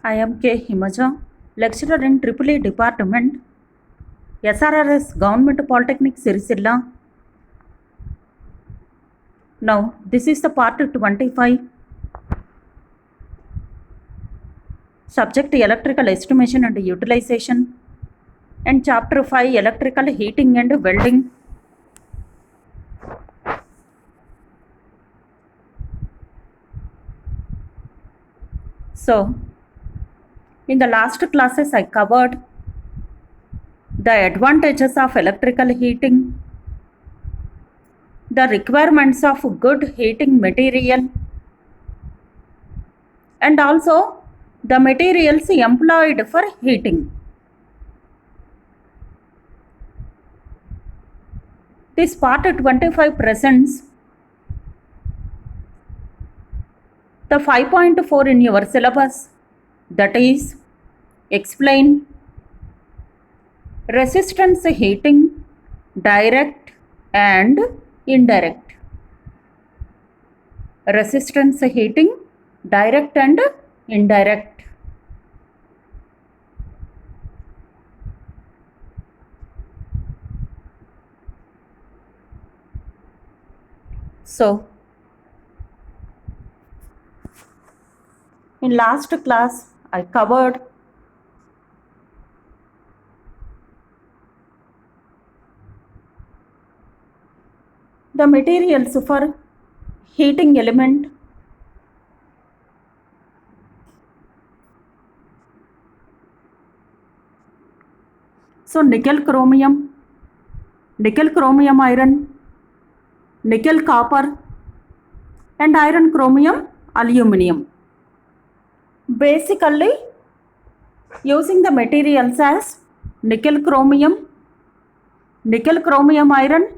I am K. Himaja, lecturer in EEE Department, SRRS Government Polytechnic Sirisilla. Now, this is the part 25, subject electrical estimation and utilization, and chapter 5, electrical heating and welding. So, in the last classes, I covered the advantages of electrical heating, the requirements of good heating material, and also the materials employed for heating. This part 25 presents the 5.4 in your syllabus, that is, explain resistance heating, direct and indirect. Resistance heating, direct and indirect. So, in last class, I covered the materials for heating element, so nickel chromium iron, nickel copper, and iron chromium aluminum. Basically, using the materials as nickel chromium iron,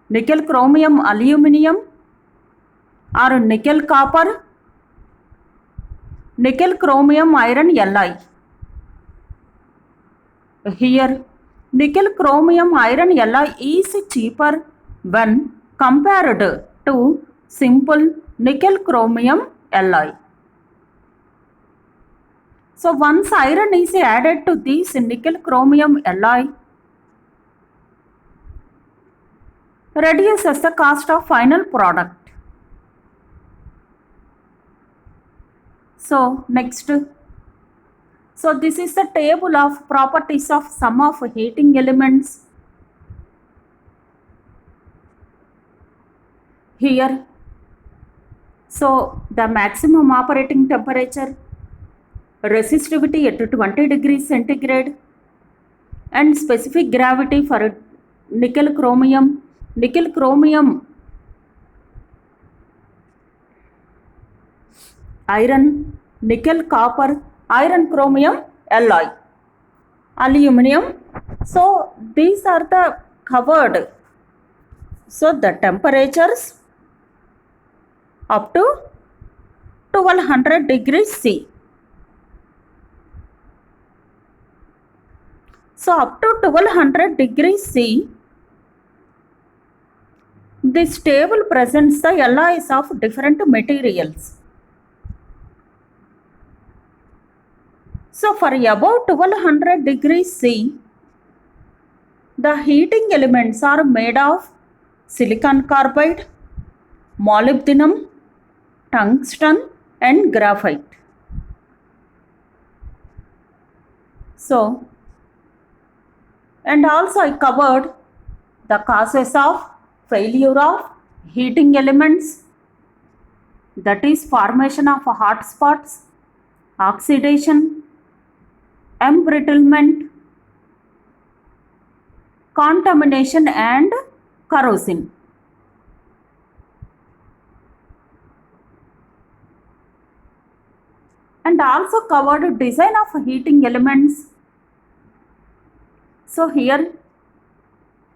nickel chromium aluminum, or nickel copper, nickel chromium iron Li. Here, nickel chromium iron Li is cheaper when compared to simple nickel chromium Li. So once iron is added to this nickel chromium Li, reduces the cost of final product. So next, so this is the table of properties of some of heating elements. Here, so the maximum operating temperature, resistivity at 20 degrees centigrade, and specific gravity for nickel chromium iron, nickel copper, iron chromium alloy, aluminum. So these are the covered. So the temperatures up to 1200 degrees C. So up to 1200 degrees C, this table presents the alloys of different materials. So for above 1200 degrees C, the heating elements are made of silicon carbide, molybdenum, tungsten, and graphite. So, and also I covered the causes of failure of heating elements, that is formation of hot spots, oxidation, embrittlement, contamination, and corrosion. And also covered design of heating elements. So here,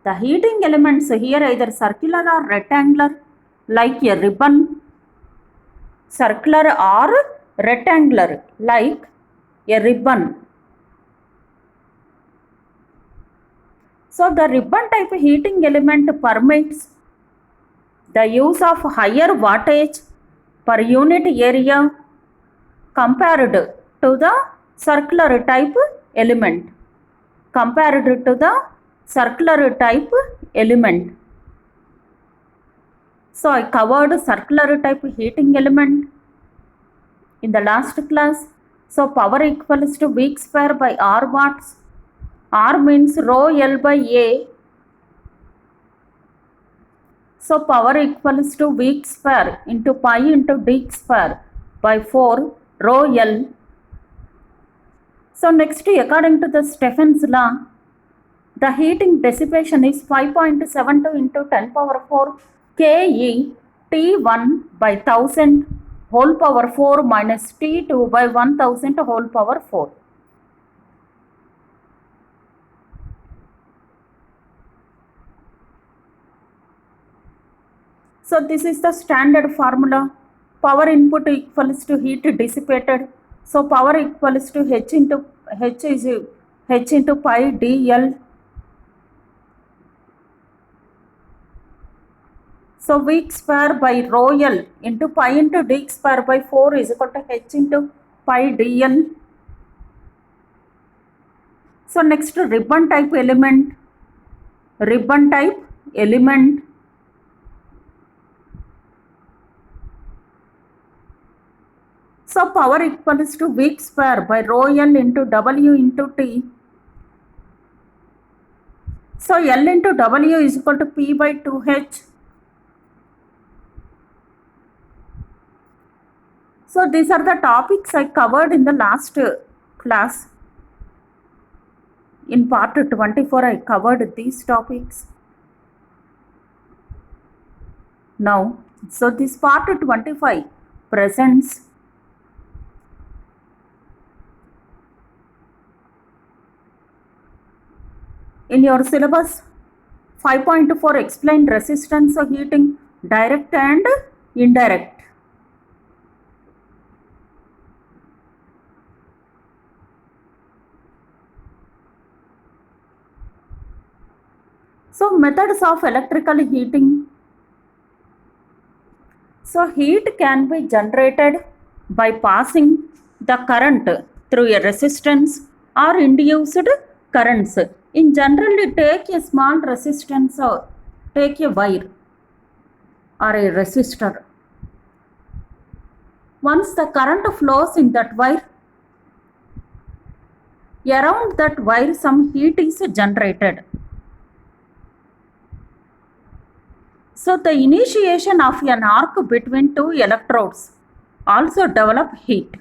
the heating elements here either circular or rectangular, like a ribbon, circular or rectangular, like a ribbon. So the ribbon type heating element permits the use of higher wattage per unit area compared to the circular type element. Compared to the circular type element. So I covered circular type heating element in the last class. So power equals to weak square by R watts. R means rho L by A. So power equals to weak square into pi into d square by 4 rho L. So next, according to the Stephen's law, the heating dissipation is 5.72 into 10 power 4 KE T1 by 1000 whole power 4 minus T2 by 1000 whole power 4. So this is the standard formula. Power input equals to heat dissipated. So power equals to H into pi dL. So weak square by rho L into pi into d square by 4 is equal to H into pi dL. So next, ribbon type element. Ribbon type element. So power equals to weak square by rho L into W into T. So L into W is equal to P by 2H. So these are the topics I covered in the last class. In part 24, I covered these topics. Now, so this part 25 presents in your syllabus 5.4 explain resistance of heating, direct and indirect. So methods of electrical heating. So heat can be generated by passing the current through a resistance or induced currents. In general, take a small resistance or take a wire or a resistor. Once the current flows in that wire, around that wire some heat is generated. So the initiation of an arc between two electrodes also develop heat.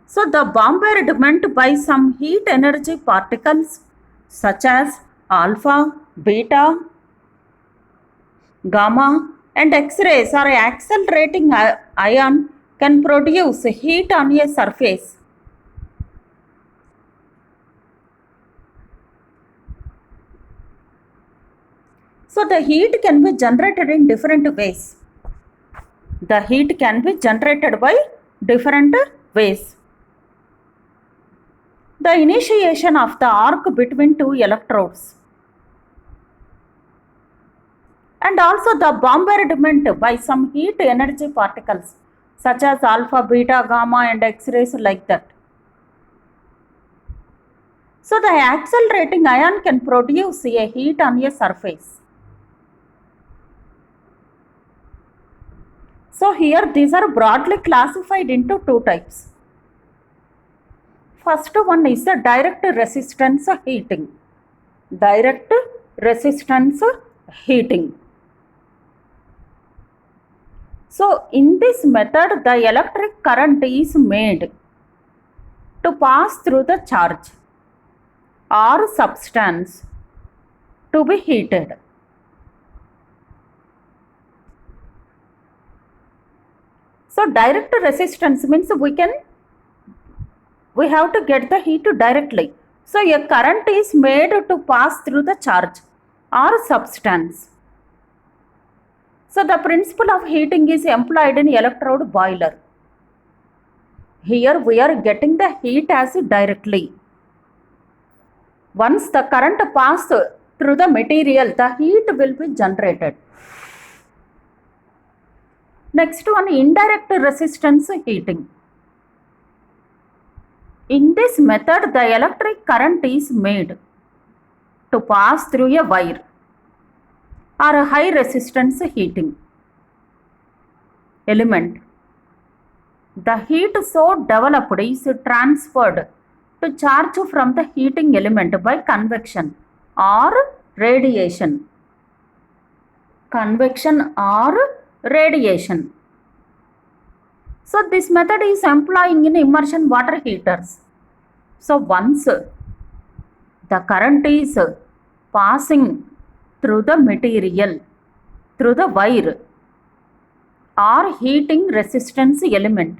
So the bombardment by some heat energy particles such as alpha, beta, gamma and X-rays or accelerating ion can produce heat on a surface. So the heat can be generated in different ways. The heat can be generated by different ways. The initiation of the arc between two electrodes and also the bombardment by some heat energy particles such as alpha, beta, gamma and X-rays like that. So the accelerating ion can produce a heat on a surface. So here these are broadly classified into two types. First one is the direct resistance heating. Direct resistance heating. So in this method, the electric current is made to pass through the charge or substance to be heated. So direct resistance means we have to get the heat directly. So a current is made to pass through the charge or substance. So the principle of heating is employed in electrode boiler. Here we are getting the heat as directly. Once the current passes through the material, the heat will be generated. Next one, indirect resistance heating. In this method, the electric current is made to pass through a wire or a high resistance heating element. The heat so developed is transferred to charge from the heating element by convection or radiation. Convection or radiation. So this method is employing in immersion water heaters. So once the current is passing through the material, through the wire or heating resistance element,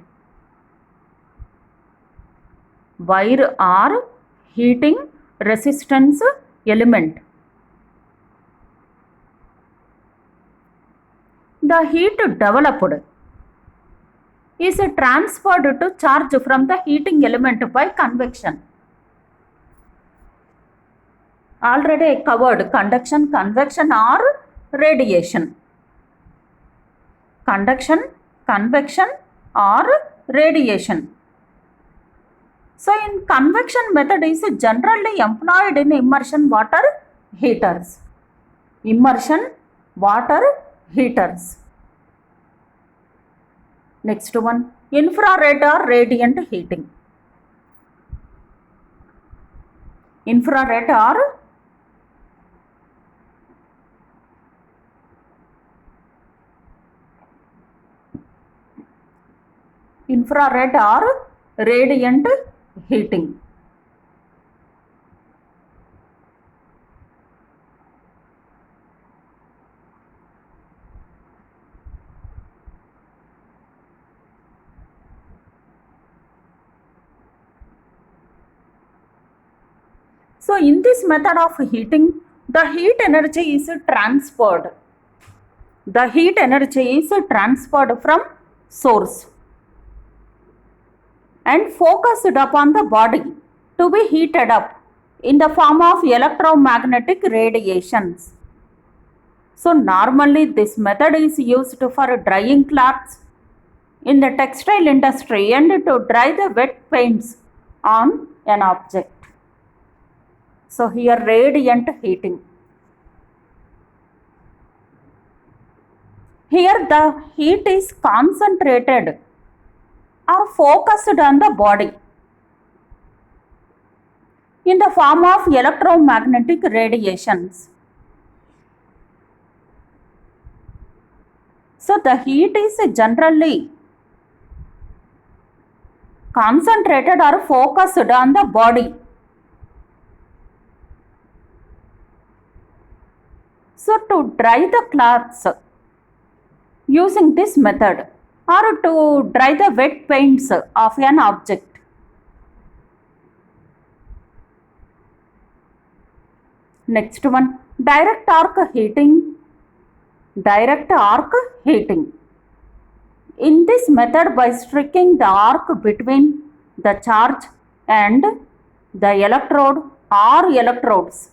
wire or heating resistance element, the heat developed is transferred to charge from the heating element by convection. Already covered conduction, convection or radiation. Conduction, convection or radiation. So in convection method is generally employed in immersion water heaters. Immersion water heaters. Next one, infrared or radiant heating. Infrared or radiant heating. So in this method of heating, the heat energy is transferred. The heat energy is transferred from source and focused upon the body to be heated up in the form of electromagnetic radiations. So normally this method is used for drying clothes in the textile industry and to dry the wet paints on an object. So here radiant heating. Here the heat is concentrated or focused on the body in the form of electromagnetic radiations. So the heat is generally concentrated or focused on the body. So to dry the cloths using this method or to dry the wet paints of an object. Next one, direct arc heating. Direct arc heating. In this method, by striking the arc between the charge and the electrode or electrodes,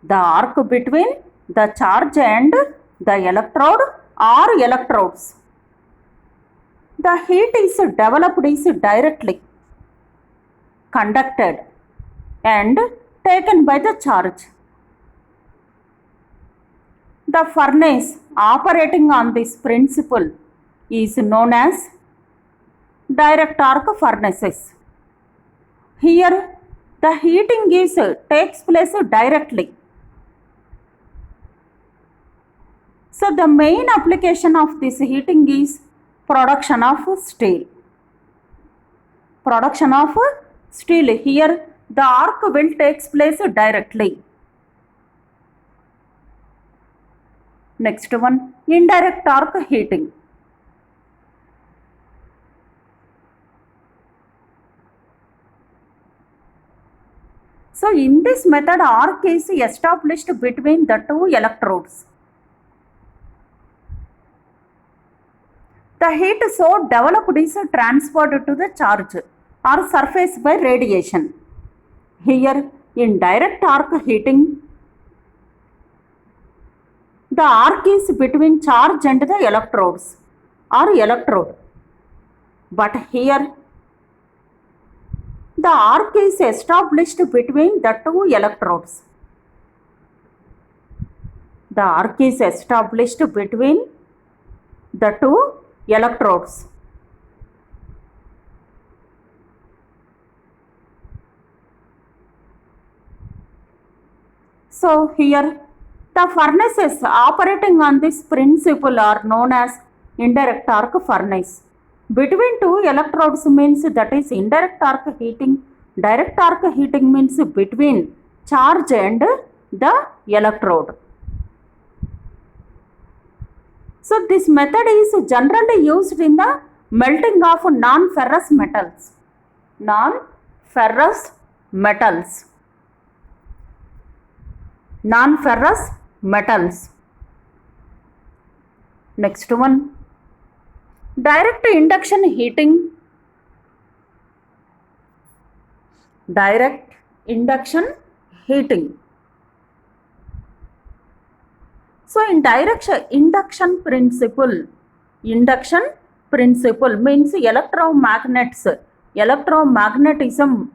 the arc between the charge and the electrode or electrodes, the heat is developed is directly conducted and taken by the charge. The furnace operating on this principle is known as direct arc furnaces. Here the heating takes place directly. So the main application of this heating is production of steel. Production of steel. Here the arc will take place directly. Next one, indirect arc heating. So in this method, arc is established between the two electrodes. The heat so developed is transferred to the charge or surface by radiation. Here In direct arc heating, the arc is between charge and the electrodes or electrode. But here, the arc is established between the two electrodes. The arc is established between the two electrodes. So here the furnaces operating on this principle are known as indirect arc furnace. Between two electrodes means that is indirect arc heating. Direct arc heating means between charge and the electrode. So this method is generally used in the melting of non-ferrous metals. Non-ferrous metals. Non-ferrous metals. Next one, direct induction heating. Direct induction heating. So in induction principle means electromagnetism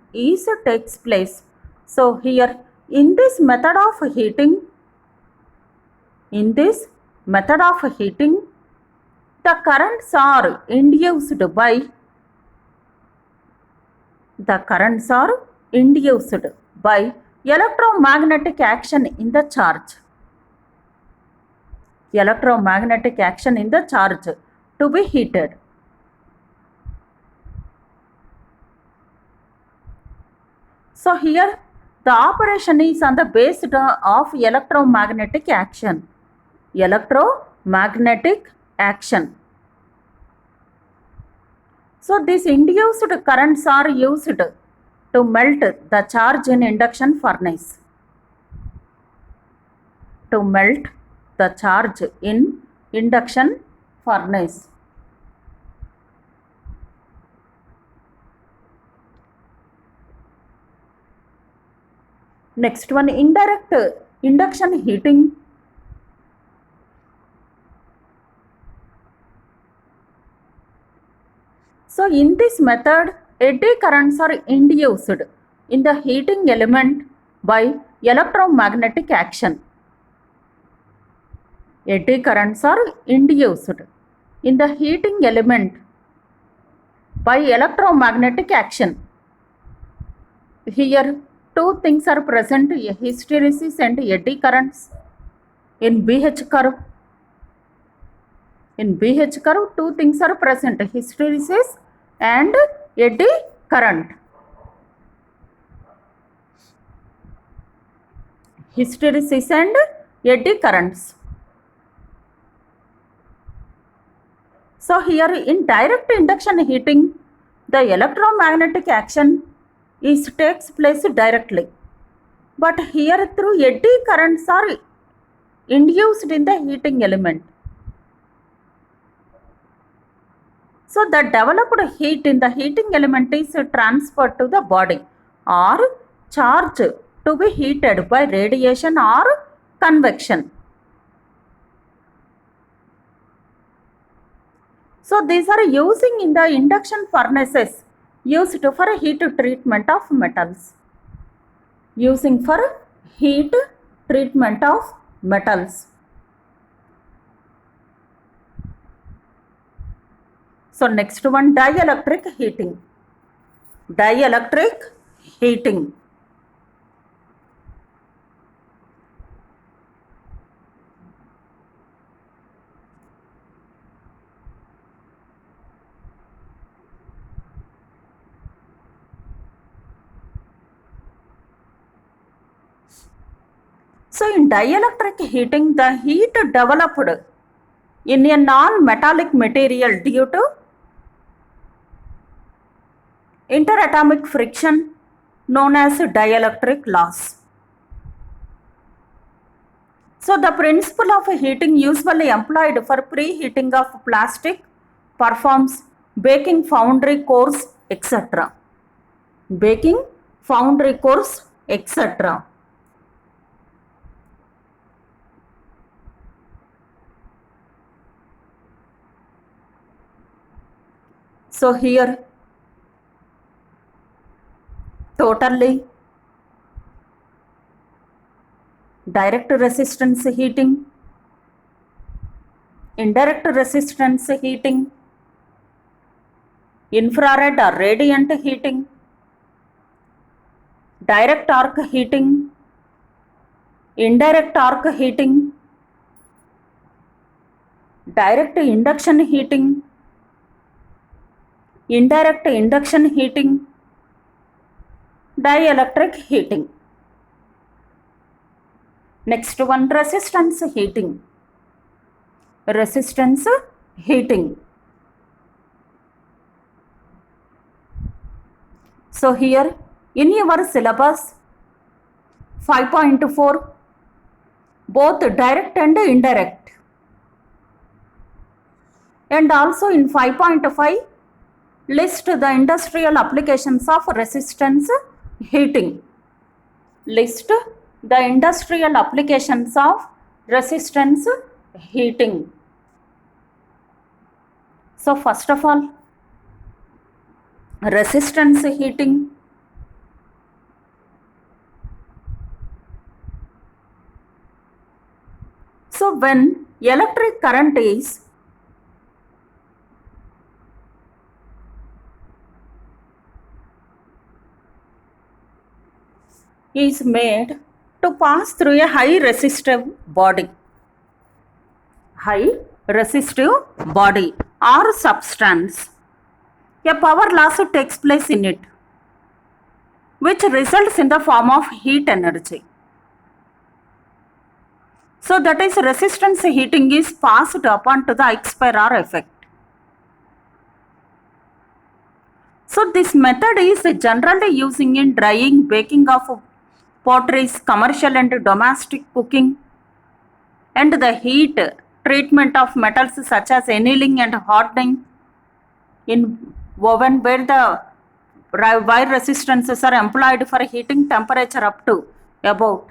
takes place. So here in this method of heating, the currents are induced by electromagnetic action in the charge. Electromagnetic action in the charge to be heated. So here the operation is on the basis of electromagnetic action. So these induced currents are used to melt the charge in induction furnace. Next one, indirect induction heating. So in this method, eddy currents are induced in the heating element by electromagnetic action. Eddy currents are induced in the heating element by electromagnetic action. Here two things are present, hysteresis and eddy currents in BH curve. In BH curve, two things are present, hysteresis and eddy current. Hysteresis and eddy currents. So here in direct induction heating, the electromagnetic action takes place directly. But here through eddy currents are induced in the heating element. So the developed heat in the heating element is transferred to the body or charge to be heated by radiation or convection. So these are using in the induction furnaces used for heat treatment of metals. So next one, dielectric heating. So in dielectric heating, the heat developed in a non-metallic material due to interatomic friction known as dielectric loss. So the principle of heating usually employed for preheating of plastic performs baking foundry cores, etc. etc. So here totally direct resistance heating, indirect resistance heating, infrared or radiant heating, direct arc heating, indirect arc heating, direct induction heating, indirect induction heating, dielectric heating. Next one, resistance heating. Resistance heating. So here in your syllabus 5.4, both direct and indirect, and also in 5.5 list the industrial applications of resistance heating. List the industrial applications of resistance heating. So first of all, resistance heating. So when electric current is made to pass through a high resistive body or substance, a power loss takes place in it, which results in the form of heat energy. So that is, resistance heating is passed upon to the Ike-Square effect. So this method is generally using in drying, baking of potteries, commercial and domestic cooking, and the heat treatment of metals such as annealing and hardening in oven, where the wire resistances are employed for heating temperature up to about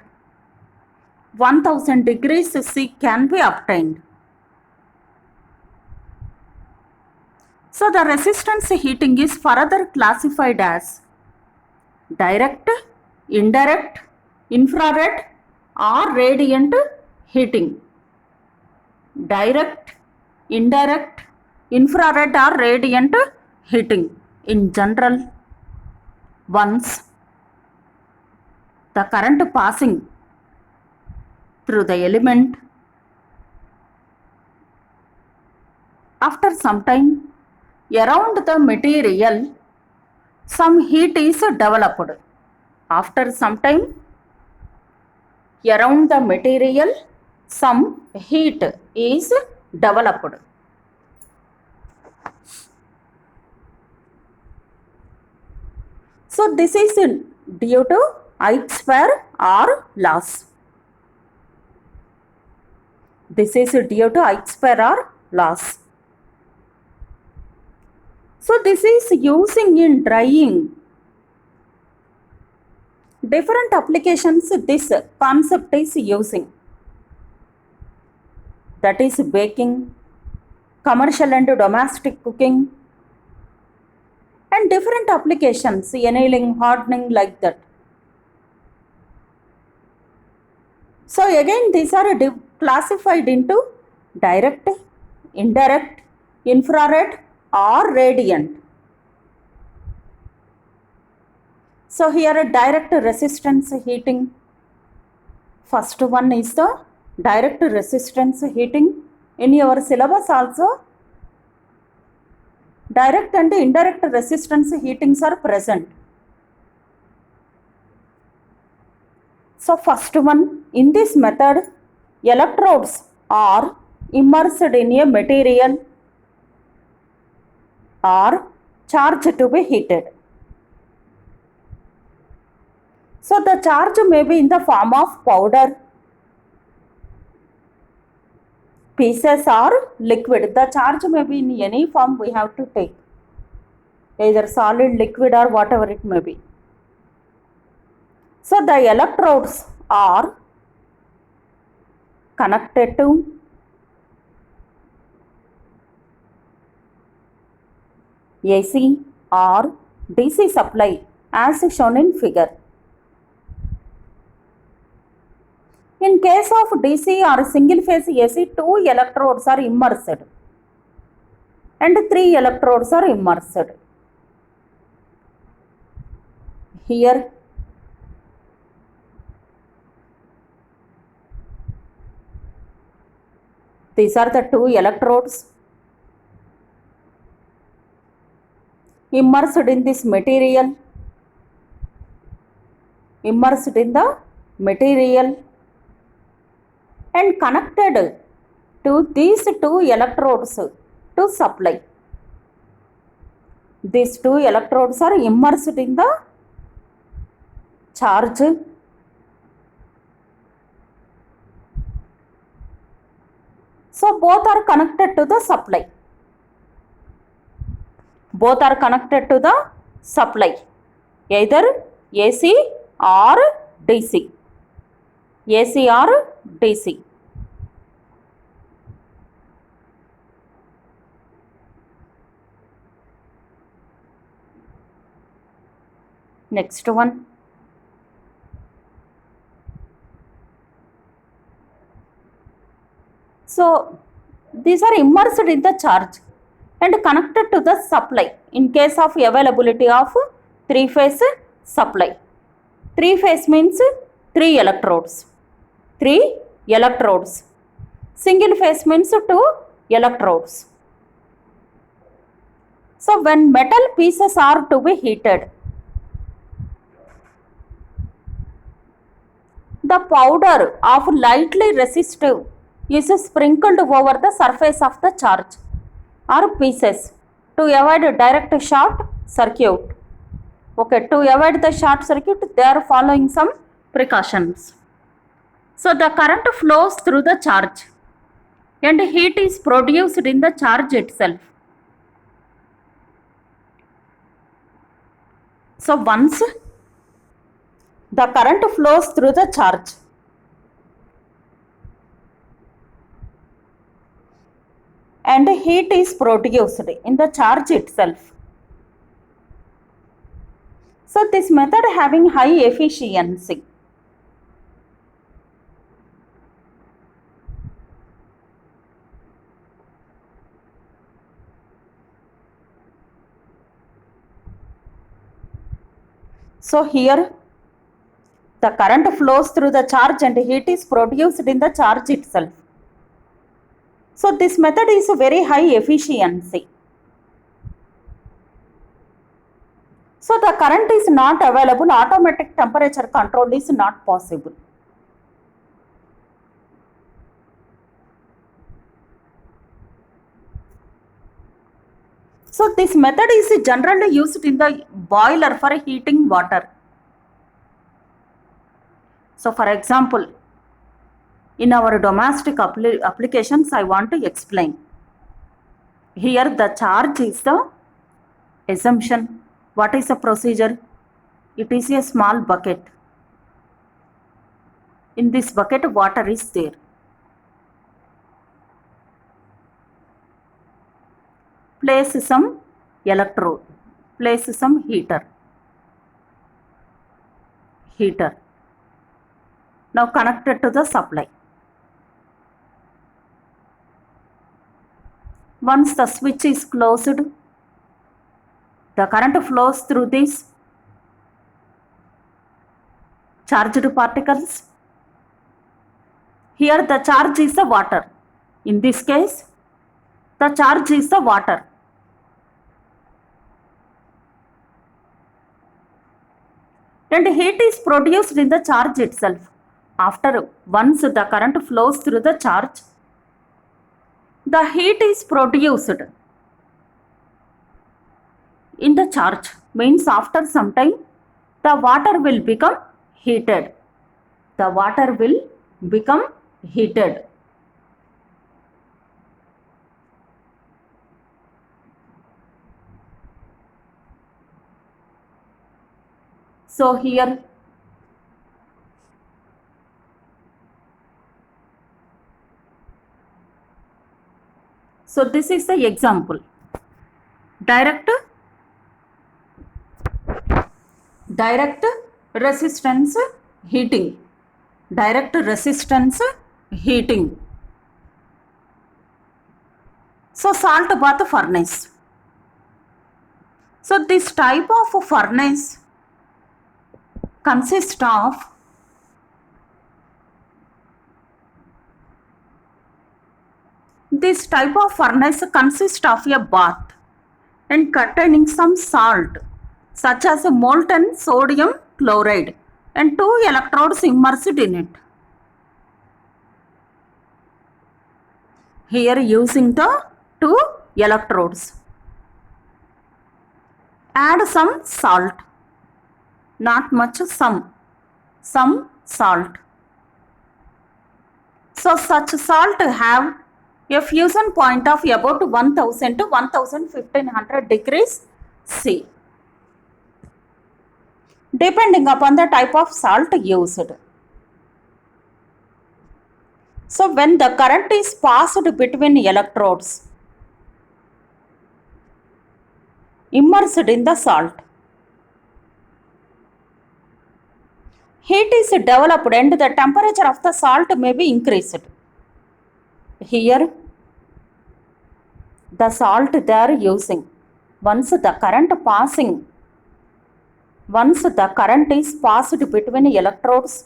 1000 degrees C can be obtained. So the resistance heating is further classified as direct, indirect, infrared or radiant heating. Direct, indirect, infrared or radiant heating. In general, once the current passing through the element, after some time around the material some heat is developed. After some time around the material some heat is developed. So this is due to Ike-Square loss. This is due to Ike-Square loss. So this is using in drying. Different applications this concept is using. That is baking, commercial and domestic cooking, and different applications, annealing, hardening, like that. So again these are classified into direct, indirect, infrared or radiant. So here a direct resistance heating. First one is the direct resistance heating. In your syllabus also direct and indirect resistance heatings are present. So first one, in this method electrodes are immersed in a material or charge to be heated. So the charge may be in the form of powder, pieces or liquid. The charge may be in any form we have to take, either solid, liquid or whatever it may be. So the electrodes are connected to AC or DC supply as shown in figure. In case of DC or single phase AC, 2 electrodes are immersed and 3 electrodes are immersed. Here these are the 2 electrodes immersed in this material, immersed in the material and connected to these 2 electrodes to supply. These 2 electrodes are immersed in the charge so both are connected to the supply. Both are connected to the supply, either AC or DC. AC or DC. Next one. So these are immersed in the charge and connected to the supply in case of availability of 3-phase supply. 3-phase means 3 electrodes. 3 electrodes. Single phase means 2 electrodes. So when metal pieces are to be heated, the powder of lightly resistive is sprinkled over the surface of the charge or pieces to avoid direct short circuit. Okay, to avoid the short circuit, they are following some precautions. So the current flows through the charge and heat is produced in the charge itself. So once the current flows through the charge and heat is produced in the charge itself. So this method having high efficiency. So here the current flows through the charge and heat is produced in the charge itself. So this method is very high efficiency. So the current is not available, automatic temperature control is not possible. So this method is generally used in the boiler for heating water. So for example, in our domestic applications, I want to explain. Here the charge is the assumption. What is the procedure? It is a small bucket. In this bucket, water is there. Place some electrode. Place some heater. Now connected to the supply. Once the switch is closed, the current flows through these charged particles. Here the charge is the water. In this case, the charge is the water. And heat is produced in the charge itself. Once the current flows through the charge, the heat is produced in the charge. Means after some time, the water will become heated. The water will become heated. So here So this is the example. Direct resistance heating. Direct resistance heating. So salt bath furnace. So this type of furnace consists of a bath and containing some salt such as molten sodium chloride and 2 electrodes immersed in it. Here using the 2 electrodes. Add some salt, not much, some salt. So such salt have a fusion point of about 1000 to 1500 degrees C, depending upon the type of salt used. So when the current is passed between electrodes immersed in the salt, heat is developed and the temperature of the salt may be increased. Here the salt they are using, once the current is passed between electrodes,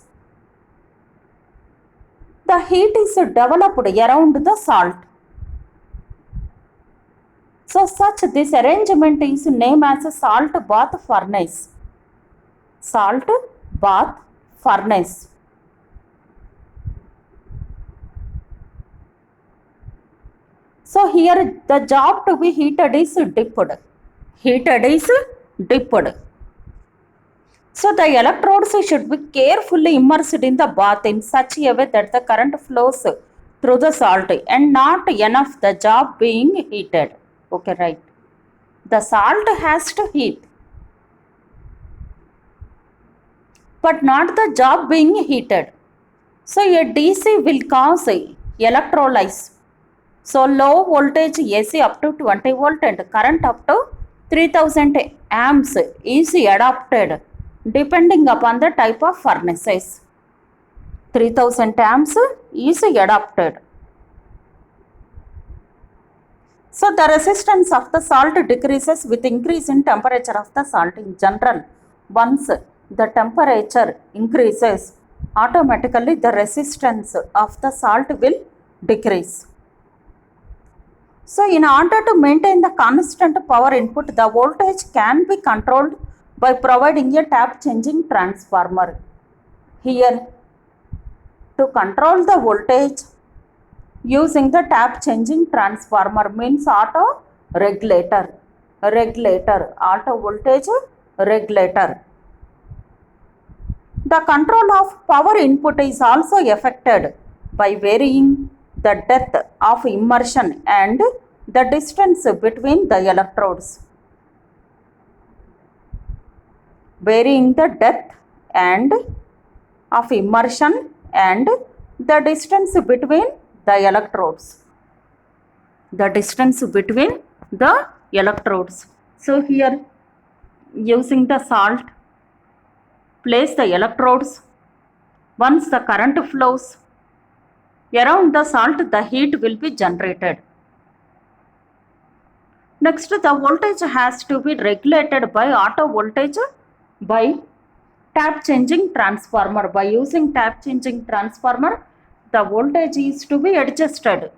the heat is developed around the salt. So such this arrangement is named as a salt bath furnace. Salt bath furnace. So here the job to be heated is dipped. So the electrodes should be carefully immersed in the bath in such a way that the current flows through the salt and not enough the job being heated. Okay, right. The salt has to heat, but not the job being heated. So a DC will cause electrolysis. So low voltage AC up to 20 volt and current up to 3000 amps is adopted depending upon the type of furnaces. 3000 amps is adopted. So the resistance of the salt decreases with increase in temperature of the salt in general. Once the temperature increases, automatically the resistance of the salt will decrease. So in order to maintain the constant power input, the voltage can be controlled by providing a tap changing transformer. Here, to control the voltage using the tap changing transformer means auto voltage regulator. The control of power input is also affected by varying the depth of immersion and the distance between the electrodes. Varying the depth and of immersion and the distance between the electrodes. So here using the salt, place the electrodes. Once the current flows around the salt, the heat will be generated. Next, the voltage has to be regulated by auto voltage by tap changing transformer. By using tap changing transformer, the voltage is to be adjusted.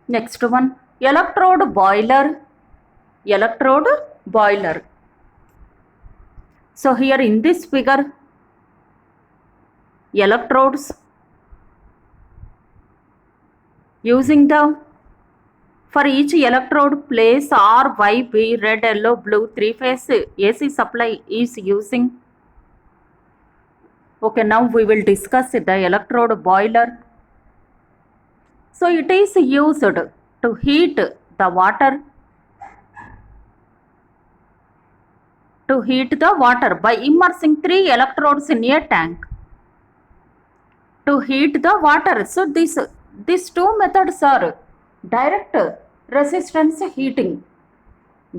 Next one, electrode boiler. So here in this figure, electrodes using the, for each electrode place R, Y, B, red, yellow, blue 3-phase AC supply is using. Okay, now we will discuss the electrode boiler. So it is used to heat the water. By immersing 3 electrodes in a tank to heat the water. So this These two methods are direct resistance heating.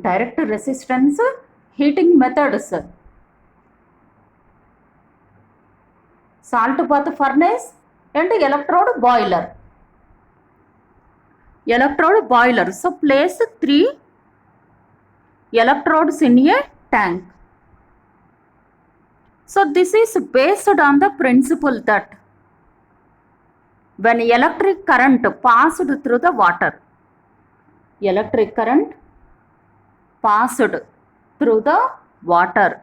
Direct resistance heating methods. Salt bath furnace and electrode boiler. Electrode boiler. So place 3 electrodes in a tank. So this is based on the principle that when electric current passed through the water, electric current passed through the water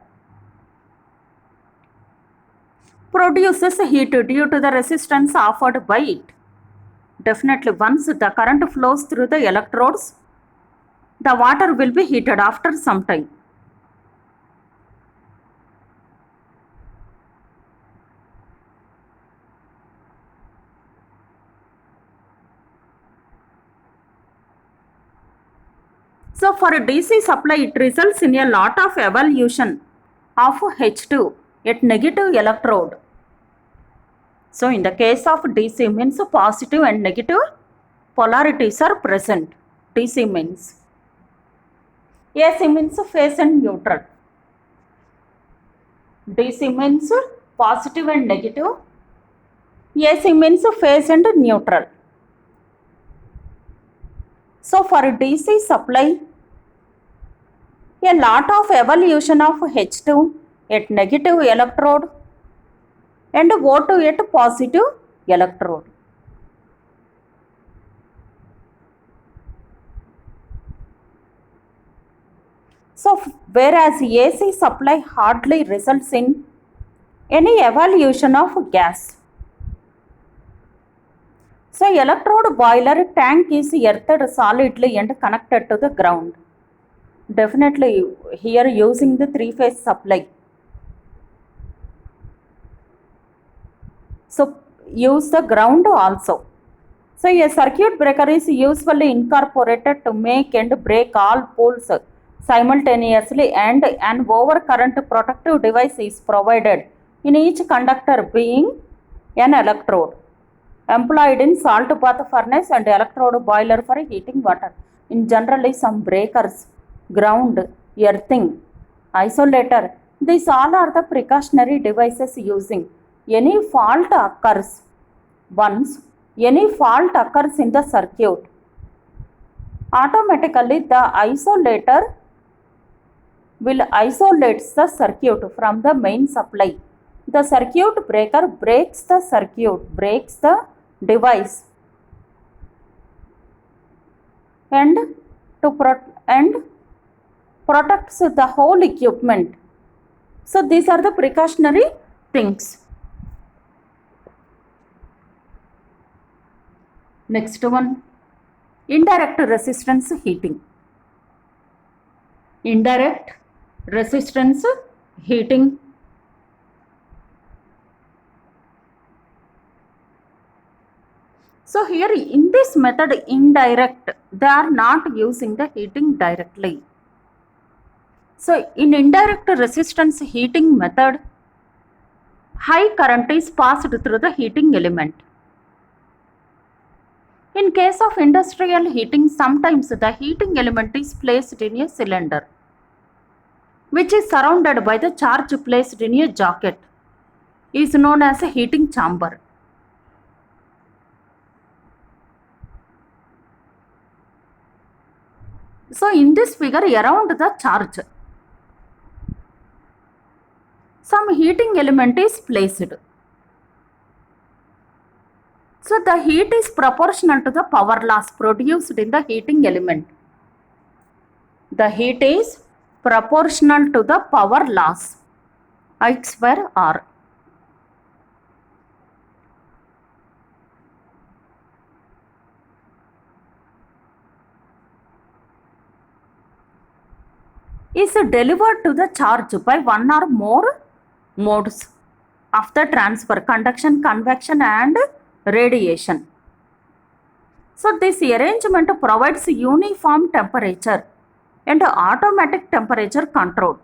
produces heat due to the resistance offered by it. Definitely, once the current flows through the electrodes, the water will be heated after some time. So for a DC supply, it results in a lot of evolution of H2 at negative electrode. So in the case of DC means positive and negative polarities are present. DC means. AC means phase and neutral. DC means positive and negative. AC means phase and neutral. So for DC supply, a lot of evolution of H2 at negative electrode and O2 at positive electrode. So whereas AC supply hardly results in any evolution of gas. So electrode boiler tank is earthed solidly and connected to the ground. Definitely here using the 3-phase supply. So use the ground also. So a circuit breaker is usually incorporated to make and break all poles simultaneously, and an overcurrent protective device is provided in each conductor, being an electrode employed in salt bath furnace and electrode boiler for heating water. In generally some breakers, ground, earthing, isolator, these all are the precautionary devices using. Any fault occurs once any fault occurs in the circuit, automatically the isolator will isolate the circuit from the main supply. The circuit breaker breaks the circuit, breaks the device, and protects the whole equipment. So these are the precautionary things. Next one, indirect resistance heating. Indirect resistance heating. So here in this method, indirect, they are not using the heating directly. So in indirect resistance heating method, high current is passed through the heating element. In case of industrial heating, sometimes the heating element is placed in a cylinder, which is surrounded by the charge placed in a jacket, is known as a heating chamber. So in this figure, around the charge, some heating element is placed. So the heat is proportional to the power loss produced in the heating element. The heat is proportional to the power loss, I square R. Is delivered to the charge by one or more modes of the transfer: conduction, convection, and radiation. So this arrangement provides uniform temperature and automatic temperature control.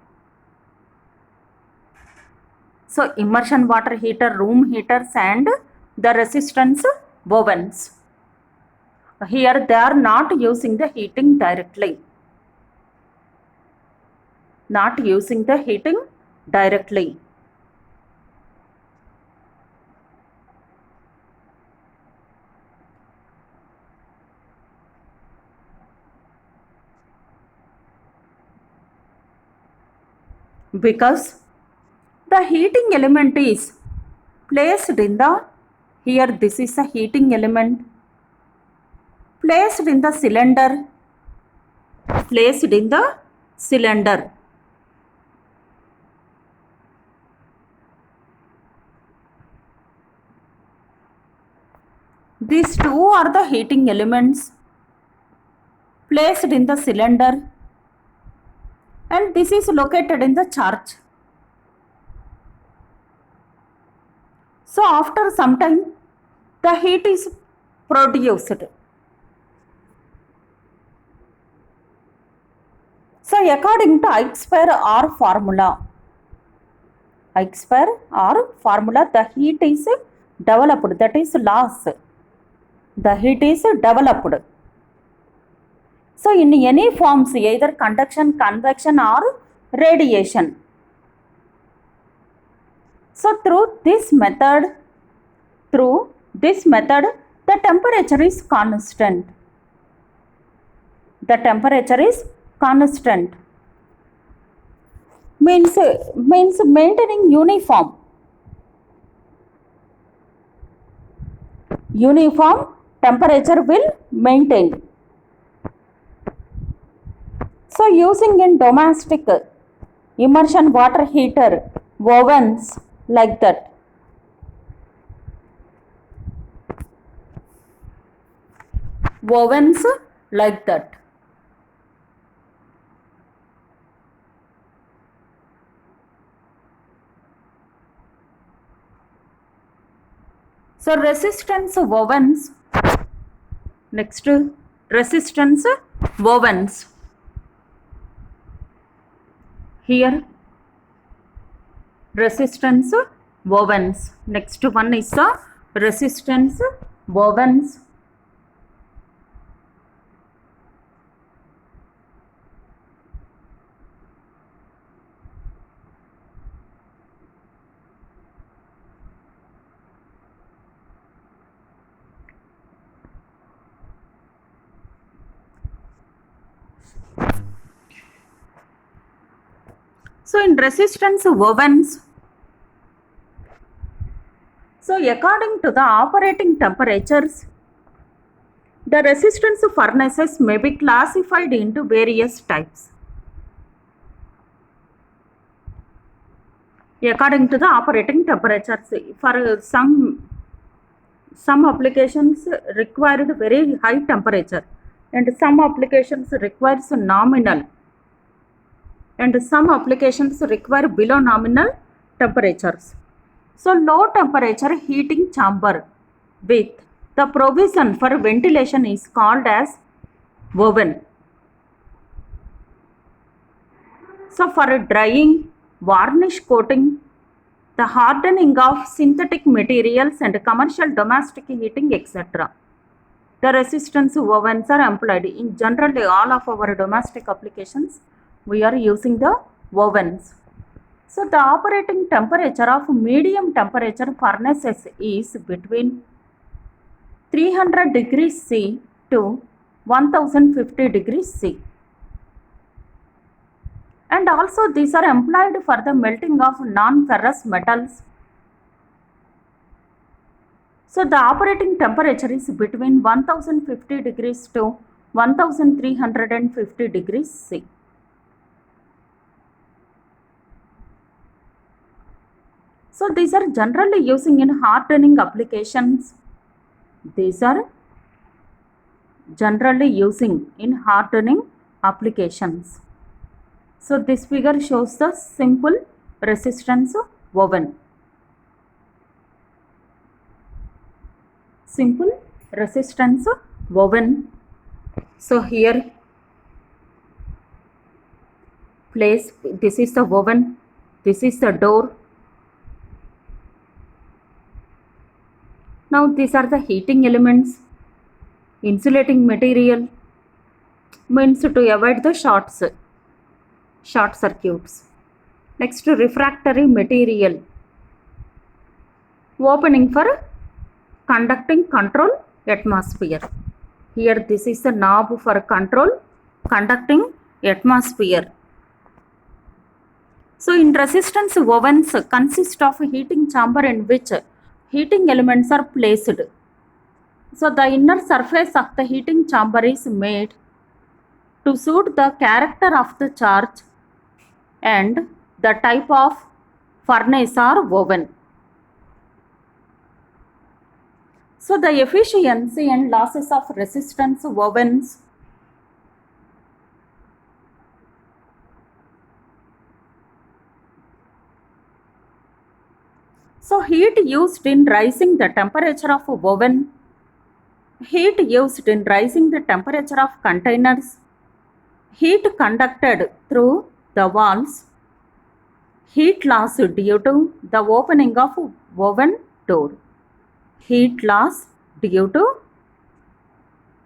So immersion water heater, room heaters, and the resistance ovens. Here they are not using the heating directly. Not using the heating directly. Because the heating element is placed in the, here this is a heating element, placed in the cylinder, placed in the cylinder. These two are the heating elements placed in the cylinder, and this is located in the charge. So after some time, the heat is produced. So according to I2R formula, I2R formula, the heat is developed, that is loss. The heat is developed. So in any forms, either conduction, convection or radiation. So through this method, the temperature is constant. The temperature is constant. Means maintaining uniform temperature will maintain. So using in domestic immersion water heater, ovens, like that. Ovens like that. So resistance ovens. Next, resistance ovens. Here resistance ovens. Next one is the resistance ovens. So in resistance ovens, so according to the operating temperatures, the resistance furnaces may be classified into various types. According to the operating temperatures, for some applications required very high temperature, and some applications requires nominal, and some applications require below nominal temperatures. So low temperature heating chamber with the provision for ventilation is called as oven. So for drying, varnish coating, the hardening of synthetic materials and commercial domestic heating, etc., the resistance ovens are employed. In generally all of our domestic applications, we are using the ovens. So the operating temperature of medium temperature furnaces is between 300 degrees C to 1050 degrees C. And also these are employed for the melting of non-ferrous metals. So the operating temperature is between 1050 degrees to 1350 degrees C. So these are generally using in hardening applications. These are generally using in hardening applications. So this figure shows the simple resistance oven. Simple resistance oven. So here place, this is the oven, this is the door. Now these are the heating elements. insulating material means to avoid the short circuits. Next, refractory material, opening for conducting control atmosphere. Here this is the knob for control conducting atmosphere. So in resistance ovens consist of a heating chamber in which heating elements are placed. So the inner surface of the heating chamber is made to suit the character of the charge and the type of furnace or oven. So the efficiency and losses of resistance ovens. So heat used in rising the temperature of oven, heat used in rising the temperature of containers, heat conducted through the walls, heat loss due to the opening of oven door, heat loss due to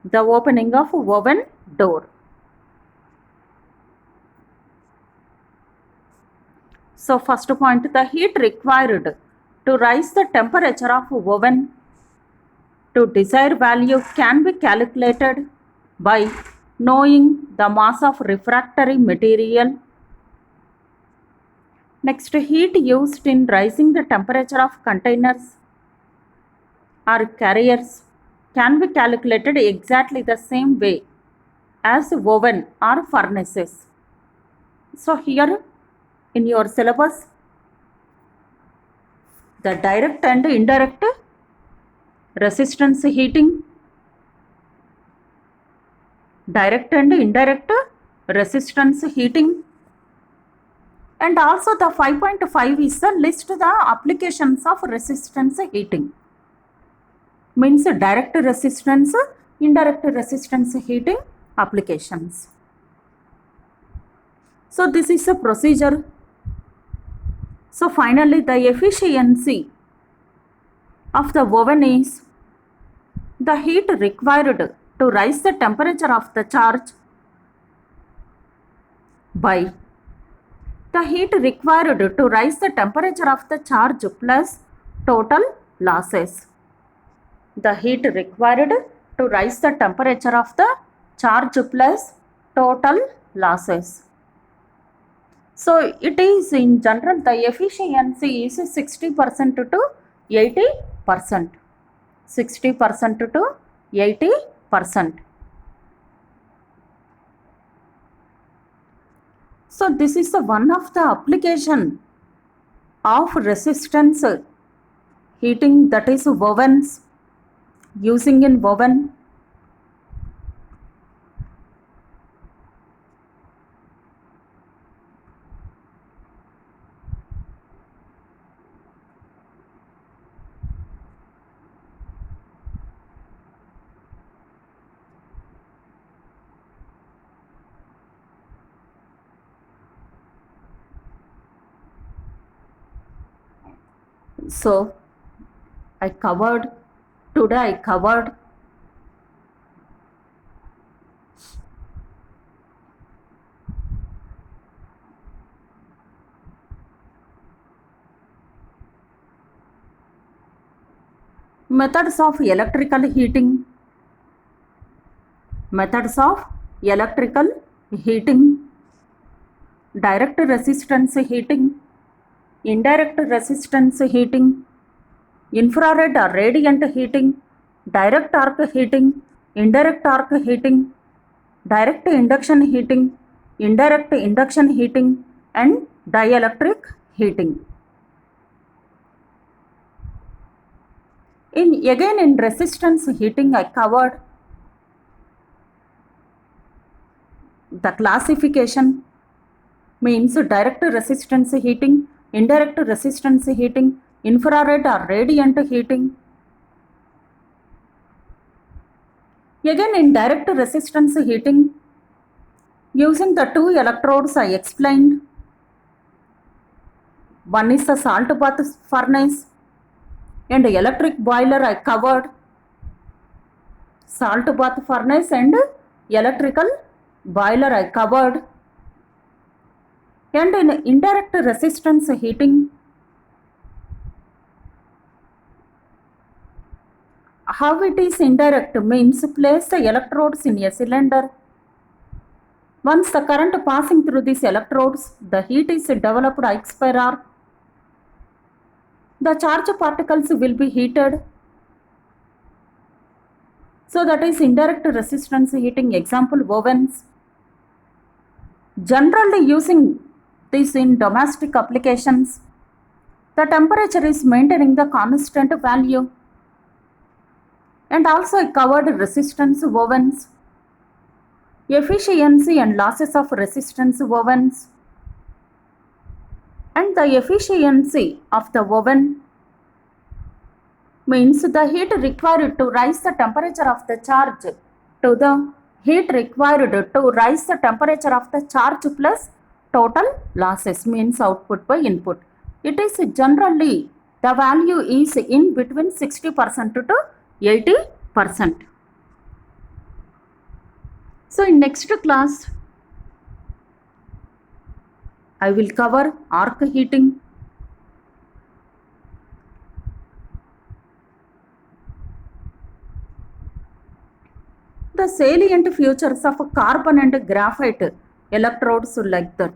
the opening of oven door. So first point, the heat required to rise the temperature of oven to desired value can be calculated by knowing the mass of refractory material. Next, heat used in rising the temperature of containers or carriers can be calculated exactly the same way as oven or furnaces. So here in your syllabus, the direct and indirect resistance heating, direct and indirect resistance heating, and also the 5.5 is the list the applications of resistance heating, means direct resistance, indirect resistance heating applications. So this is a procedure. So finally the efficiency of the oven is the heat required to rise the temperature of the charge by the heat required to rise the temperature of the charge plus total losses. The heat required to rise the temperature of the charge plus total losses. So it is in general the efficiency is 60% to 80%. 60% to 80%. So this is the one of the application of resistance heating, that is ovens, using in oven. So I covered methods of electrical heating, direct resistance heating, indirect resistance heating, infrared or radiant heating, direct arc heating, indirect arc heating, direct induction heating, indirect induction heating, and dielectric heating. Again in resistance heating I covered the classification, means direct resistance heating, indirect resistance heating, infrared or radiant heating. Again in direct resistance heating, using the two electrodes I explained. One is the salt bath furnace and electric boiler I covered. salt bath furnace and electrical boiler I covered. And in indirect resistance heating, how it is indirect means place the electrodes in a cylinder. Once the current passing through these electrodes, the heat is developed X per R. The charge particles will be heated. So that is indirect resistance heating. Example, ovens. Generally using this in domestic applications, the temperature is maintaining the constant value. And also I covered resistance ovens, efficiency and losses of resistance ovens. And the efficiency of the oven means the heat required to raise the temperature of the charge to the heat required to rise the temperature of the charge plus total losses means output by input. It is generally the value is in between 60% to 80%. So in next class, I will cover arc heating. The salient features of carbon and graphite electrodes like that.